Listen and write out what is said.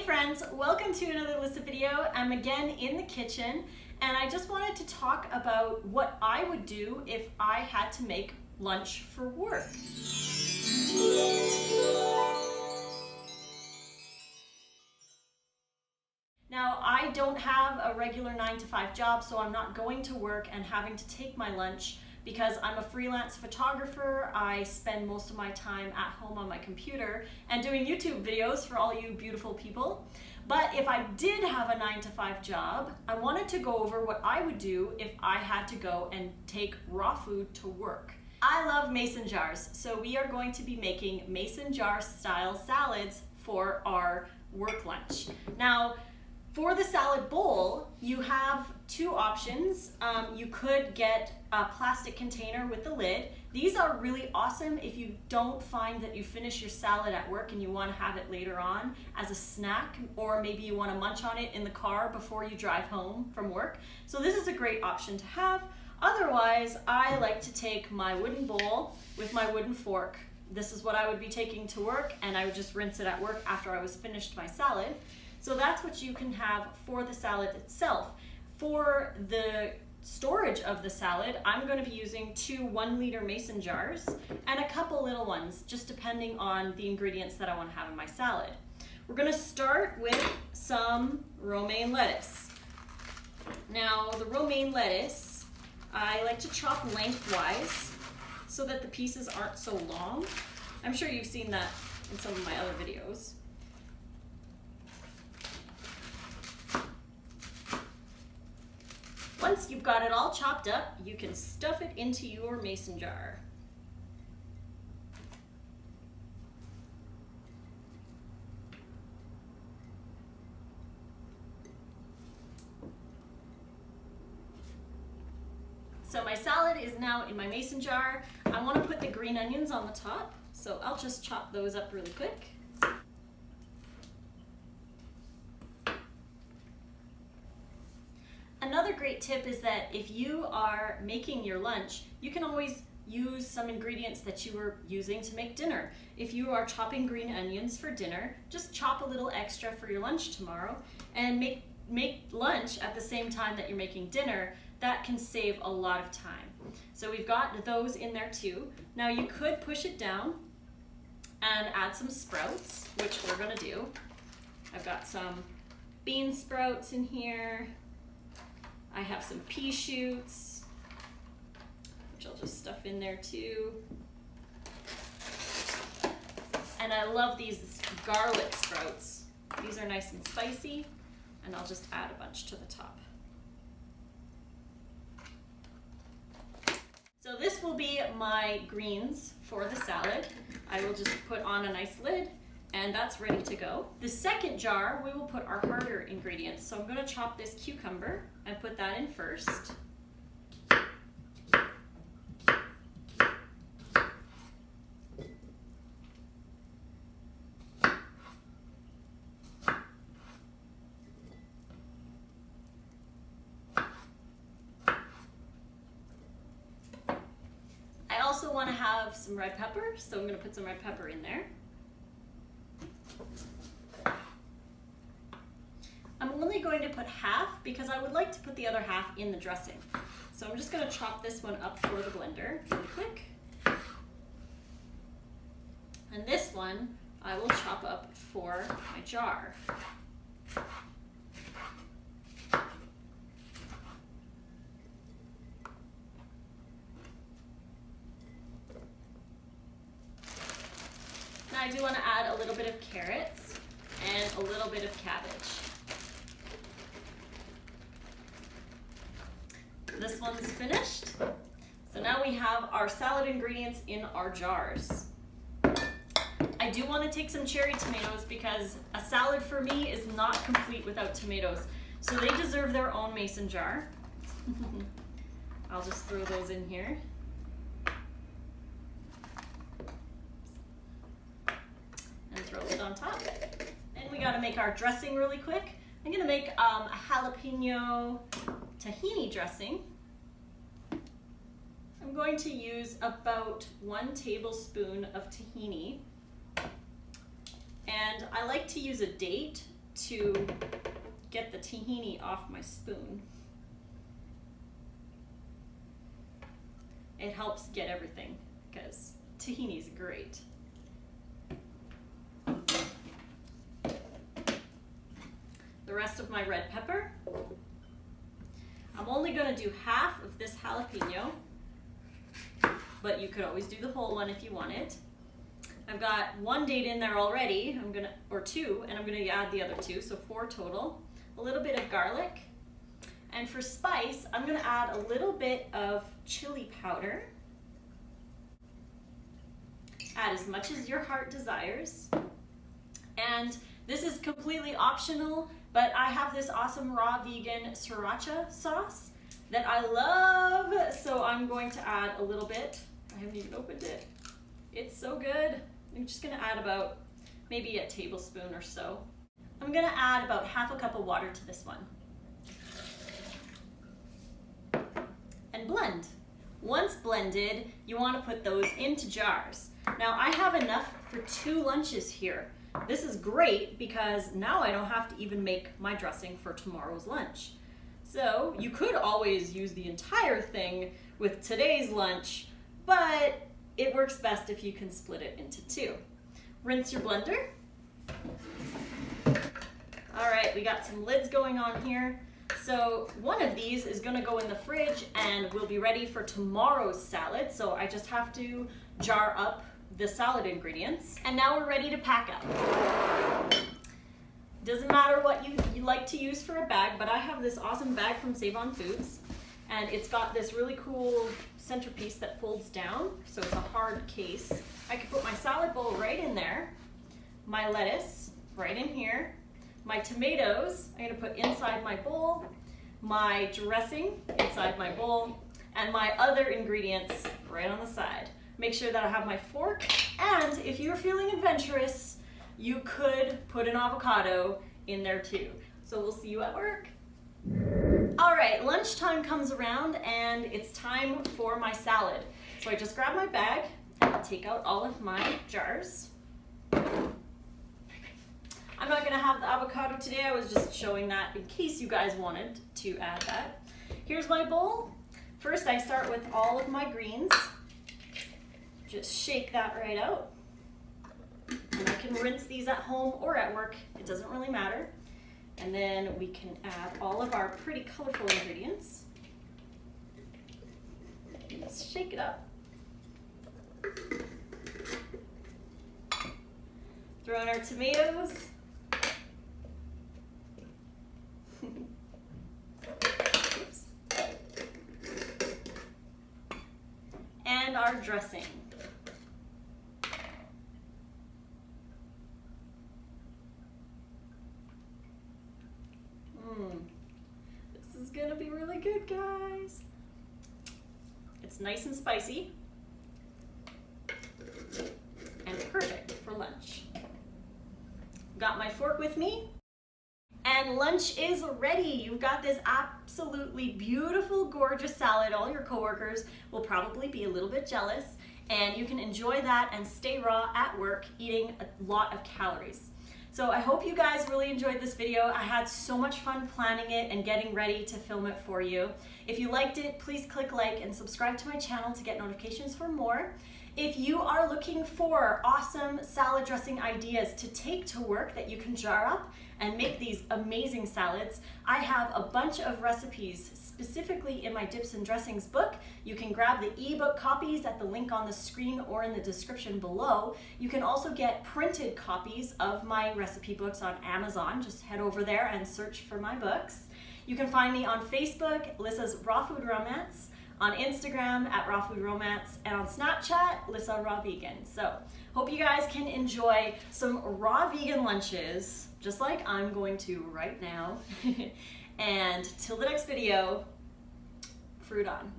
friends, welcome to another Lissa video. I'm again in the kitchen and I just wanted to talk about what I would do if I had to make lunch for work. Now, I don't have a regular 9-to-5 job, so I'm not going to work and having to take my lunch because I'm a freelance photographer. I spend most of my time at home on my computer and doing YouTube videos for all you beautiful people. But if I did have a 9-to-5 job, I wanted to go over what I would do if I had to go and take raw food to work. I love mason jars, so we are going to be making mason jar style salads for our work lunch. Now, for the salad bowl, you have two options. You could get a plastic container with the lid. These are really awesome if you don't find that you finish your salad at work and you want to have it later on as a snack, or maybe you want to munch on it in the car before you drive home from work. So this is a great option to have. Otherwise, I like to take my wooden bowl with my wooden fork. This is what I would be taking to work, and I would just rinse it at work after I was finished my salad. So that's what you can have for the salad itself. For the storage of the salad, I'm going to be using 2 1-liter mason jars and a couple little ones, just depending on the ingredients that I want to have in my salad. We're going to start with some romaine lettuce. Now, the romaine lettuce, I like to chop lengthwise so that the pieces aren't so long. I'm sure you've seen that in some of my other videos. Once you've got it all chopped up, you can stuff it into your mason jar. So my salad is now in my mason jar. I want to put the green onions on the top, so I'll just chop those up really quick. Another great tip is that if you are making your lunch, you can always use some ingredients that you were using to make dinner. If you are chopping green onions for dinner, just chop a little extra for your lunch tomorrow and make lunch at the same time that you're making dinner. That can save a lot of time. So we've got those in there too. Now you could push it down and add some sprouts, which we're gonna do. I've got some bean sprouts in here. I have some pea shoots, which I'll just stuff in there too. And I love these garlic sprouts. These are nice and spicy, and I'll just add a bunch to the top. So this will be my greens for the salad. I will just put on a nice lid, and that's ready to go. The second jar, we will put our harder ingredients. So I'm going to chop this cucumber and put that in first. I also want to have some red pepper, so I'm going to put some red pepper in there. I'm only going to put half because I would like to put the other half in the dressing. So I'm just going to chop this one up for the blender really quick. And this one I will chop up for my jar. Now I do want to add a little bit of carrots and a little bit of cabbage. This one's finished. So now we have our salad ingredients in our jars. I do want to take some cherry tomatoes because a salad for me is not complete without tomatoes. So they deserve their own mason jar. I'll just throw those in here. And throw it on top. And we got to make our dressing really quick. I'm going to make a jalapeno tahini dressing. I'm going to use about 1 tablespoon of tahini. And I like to use a date to get the tahini off my spoon. It helps get everything because tahini is great. The rest of my red pepper. I'm only going to do half of this jalapeno, but you could always do the whole one if you wanted. I've got 1 date in there already, or 2, and I'm gonna add the other 2, so 4 total. A little bit of garlic. And for spice, I'm gonna add a little bit of chili powder. Add as much as your heart desires. And this is completely optional, but I have this awesome raw vegan Sriracha sauce that I love, so I'm going to add a little bit. I haven't even opened it. It's so good. I'm just gonna add about maybe a tablespoon or so. I'm gonna add about half a cup of water to this one. And blend. Once blended, you wanna put those into jars. Now I have enough for 2 lunches here. This is great because now I don't have to even make my dressing for tomorrow's lunch. So you could always use the entire thing with today's lunch, but it works best if you can split it into 2. Rinse your blender. All right, we got some lids going on here. So one of these is gonna go in the fridge and will be ready for tomorrow's salad. So I just have to jar up the salad ingredients. And now we're ready to pack up. Doesn't matter what you like to use for a bag, but I have this awesome bag from Save On Foods. And it's got this really cool centerpiece that folds down, so it's a hard case. I could put my salad bowl right in there, my lettuce right in here, my tomatoes I'm gonna put inside my bowl, my dressing inside my bowl, and my other ingredients right on the side. Make sure that I have my fork, and if you're feeling adventurous, you could put an avocado in there too. So we'll see you at work. All right, lunchtime comes around and it's time for my salad. So I just grab my bag and I'll take out all of my jars. I'm not gonna have the avocado today. I was just showing that in case you guys wanted to add that. Here's my bowl. First, I start with all of my greens. Just shake that right out. And I can rinse these at home or at work. It doesn't really matter. And then we can add all of our pretty colorful ingredients. Just shake it up. Throw in our tomatoes. Oops. And our dressing. This is gonna be really good, guys. It's nice and spicy and perfect for lunch. Got my fork with me, and lunch is ready. You've got this absolutely beautiful, gorgeous salad. All your coworkers will probably be a little bit jealous, and you can enjoy that and stay raw at work eating a lot of calories. So I hope you guys really enjoyed this video. I had so much fun planning it and getting ready to film it for you. If you liked it, please click like and subscribe to my channel to get notifications for more. If you are looking for awesome salad dressing ideas to take to work that you can jar up and make these amazing salads, I have a bunch of recipes specifically in my Dips and Dressings book. You can grab the ebook copies at the link on the screen or in the description below. You can also get printed copies of my recipe books on Amazon. Just head over there and search for my books. You can find me on Facebook, Lissa's Raw Food Romance, on Instagram at Raw Food Romance, and on Snapchat, Lissa Raw Vegan. So hope you guys can enjoy some raw vegan lunches, just like I'm going to right now. And till the next video, fruit on.